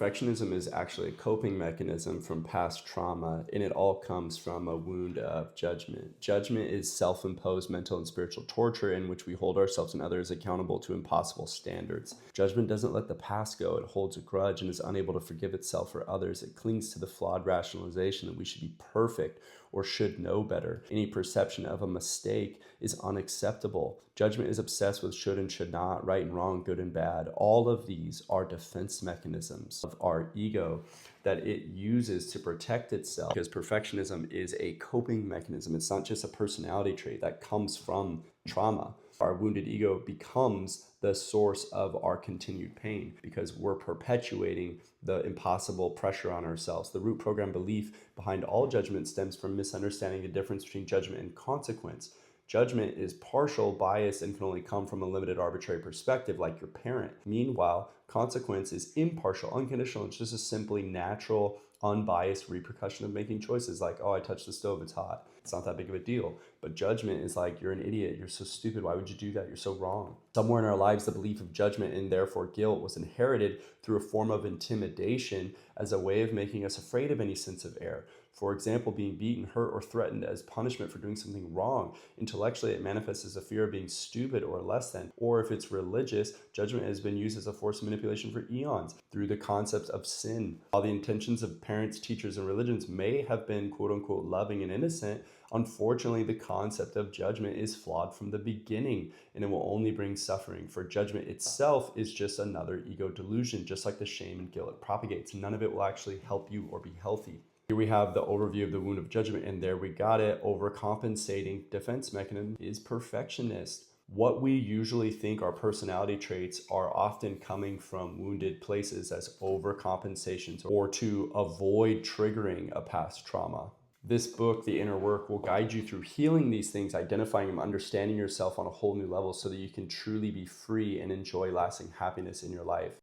Perfectionism is actually a coping mechanism from past trauma, and it all comes from a wound of judgment. Judgment is self imposed mental and spiritual torture in which we hold ourselves and others accountable to impossible standards. Judgment doesn't let the past go, it holds a grudge and is unable to forgive itself or others. It clings to the flawed rationalization that we should be perfect or should know better. Any perception of a mistake is unacceptable. Judgment is obsessed with should and should not, right and wrong, good and bad. All of these are defense mechanisms of our ego that it uses to protect itself, because perfectionism is a coping mechanism. It's not just a personality trait that comes from trauma. Our wounded ego becomes the source of our continued pain because we're perpetuating the impossible pressure on ourselves. The root program belief behind all judgment stems from misunderstanding the difference between judgment and consequence. Judgment is partial, biased, and can only come from a limited arbitrary perspective like your parent. Meanwhile, consequence is impartial, unconditional. It's just a simply natural, unbiased repercussion of making choices like, oh, I touched the stove, it's hot. It's not that big of a deal. But judgment is like, you're an idiot, you're so stupid, why would you do that? You're so wrong. Somewhere in our lives, the belief of judgment and therefore guilt was inherited through a form of intimidation as a way of making us afraid of any sense of error. For example, being beaten, hurt, or threatened as punishment for doing something wrong. Intellectually, it manifests as a fear of being stupid or less than. Or if it's religious, judgment has been used as a force of manipulation for eons through the concept of sin. While the intentions of parents, teachers, and religions may have been quote unquote loving and innocent, unfortunately, the concept of judgment is flawed from the beginning, and it will only bring suffering. For judgment itself is just another ego delusion, just like the shame and guilt it propagates. None of it will actually help you or be healthy. Here we have the overview of the wound of judgment, and there we got it. Overcompensating defense mechanism is perfectionist. What we usually think are personality traits are often coming from wounded places as overcompensations or to avoid triggering a past trauma. This book, The Inner Work, will guide you through healing these things, identifying them, understanding yourself on a whole new level so that you can truly be free and enjoy lasting happiness in your life.